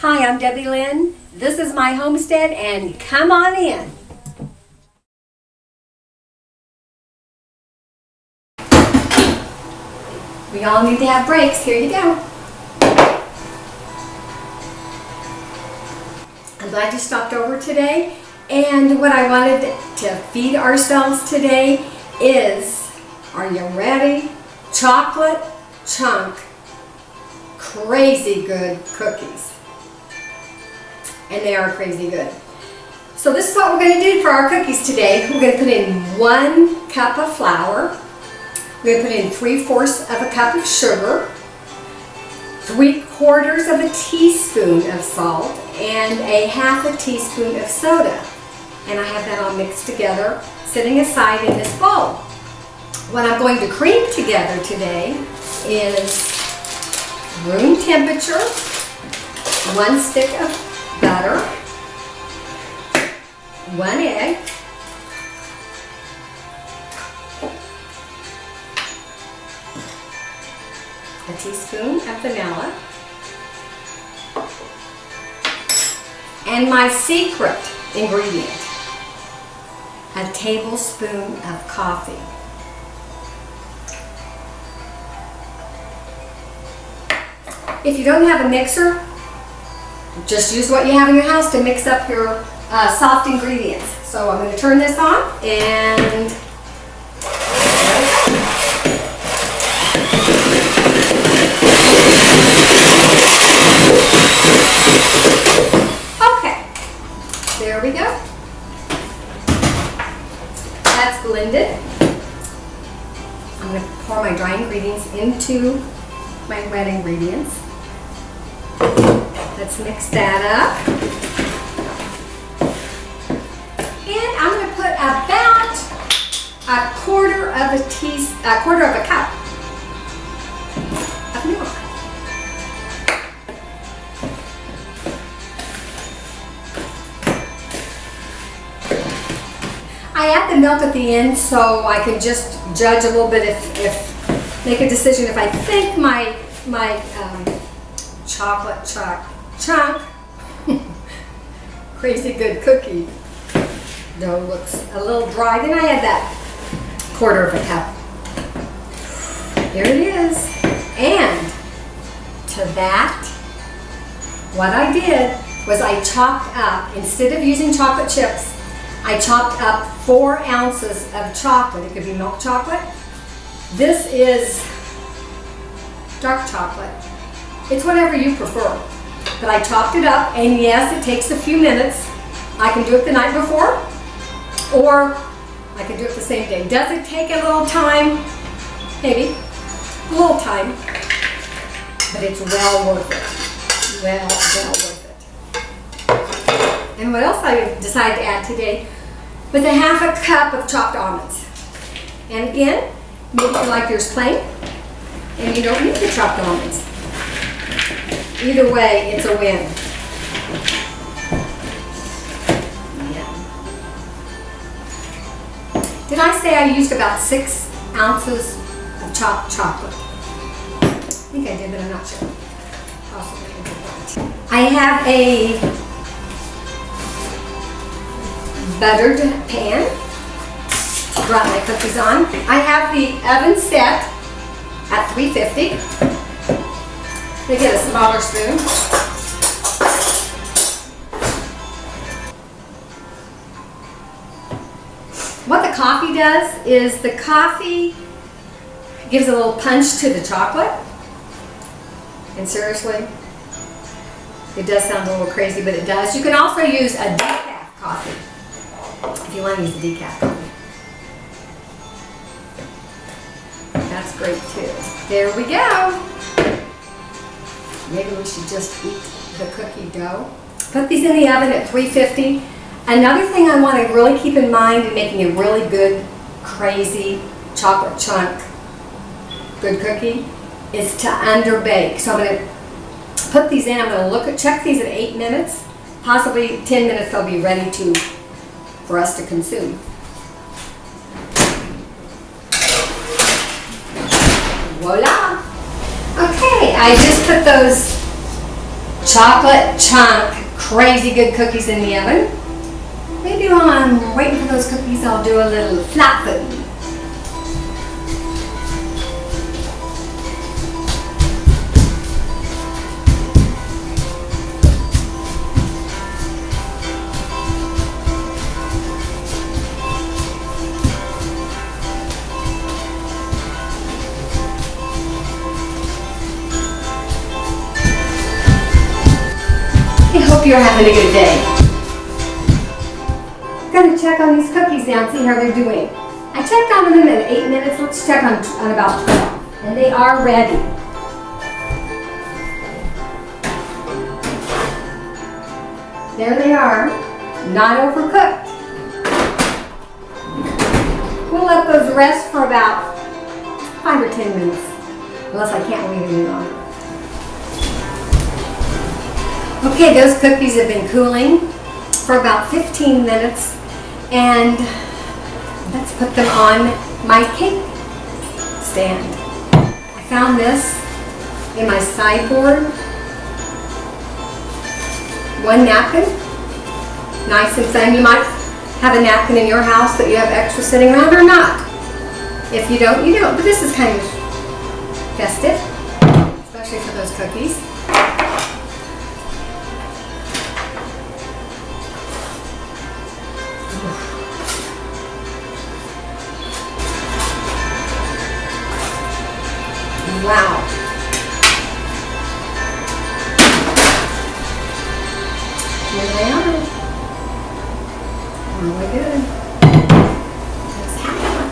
Hi, I'm Debbie Lynn. This is my homestead, and come on in. We all need to have breaks. Here you go. I'm glad you stopped over today. And what I wanted to feed ourselves today is, are you ready? Chocolate chunk, crazy good cookies. And they are crazy good. So this is what we're going to do for our cookies today. We're going to put in 1 cup of flour. We're going to put in 3/4 of a cup of sugar, 3/4 of a teaspoon of salt, and a 1/2 teaspoon of soda. And I have that all mixed together, sitting aside in this bowl. What I'm going to cream together today is room temperature, 1 stick of butter, 1 egg, a teaspoon of vanilla, and my secret ingredient, a tablespoon of coffee. If you don't have a mixer, just use what you have in your house to mix up your soft ingredients. So I'm going to turn this on and okay, there we go. That's blended. I'm going to pour my dry ingredients into my wet ingredients. Let's mix that up. And I'm going to put about a quarter of a cup of milk. I add the milk at the end so I can just judge a little bit if make a decision if I think my chocolate chunk crazy good cookie dough looks a little dry. Then I add that 1/4 of a cup. Here it is. And to that, what I did was I chopped up, instead of using chocolate chips, I chopped up 4 ounces of chocolate. It could be milk chocolate. This is dark chocolate. It's whatever you prefer. But I chopped it up, and yes, it takes a few minutes. I can do it the night before, or I can do it the same day. Does it take a little time? Maybe. A little time. But it's well worth it. Well worth it. And what else I decided to add today was a 1/2 cup of chopped almonds. And again, maybe you like yours plain, and you don't need the chopped almonds. Either way, it's a win. Yeah. Did I say I used about 6 ounces of chopped chocolate? I think I did, but I'm not sure. Possibly I did that. I have a buttered pan to drop my cookies on. I have the oven set at 350. They get a smaller spoon. What the coffee does is the coffee gives a little punch to the chocolate. And seriously, it does sound a little crazy, but it does. You can also use a decaf coffee if you want to use a decaf coffee. That's great too. There we go. Maybe we should just eat the cookie dough. Put these in the oven at 350. Another thing I want to really keep in mind in making a really good, crazy chocolate chunk good cookie is to underbake. So I'm going to put these in. I'm going to check these at 8 minutes. Possibly 10 minutes they'll be ready for us to consume. Voila! Okay, I just put those chocolate chunk, crazy good cookies in the oven. Maybe while I'm waiting for those cookies, I'll do a little flat food. I hope you're having a good day. I'm gonna check on these cookies now and see how they're doing. I checked on them in 8 minutes. Let's check on about 12. And they are ready. There they are, not overcooked. We'll let those rest for about 5 or 10 minutes, unless I can't wait any longer. Okay, those cookies have been cooling for about 15 minutes, and let's put them on my cake stand. I found this in my sideboard. One napkin, nice and thin. You might have a napkin in your house that you have extra sitting around or not. If you don't, you don't. But this is kind of festive, especially for those cookies. Wow. Here they are. Really good. Let's have one.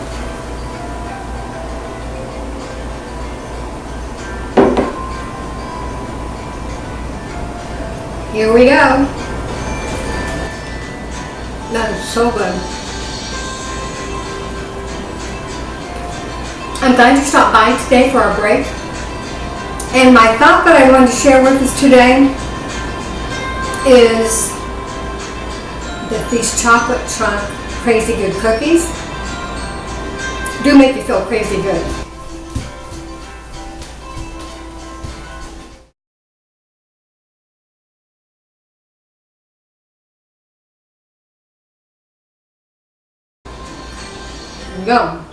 Here we go. That is so good. I'm glad you stopped by today for our break. And my thought that I wanted to share with us today is that these chocolate chunk crazy good cookies do make you feel crazy good. There you go.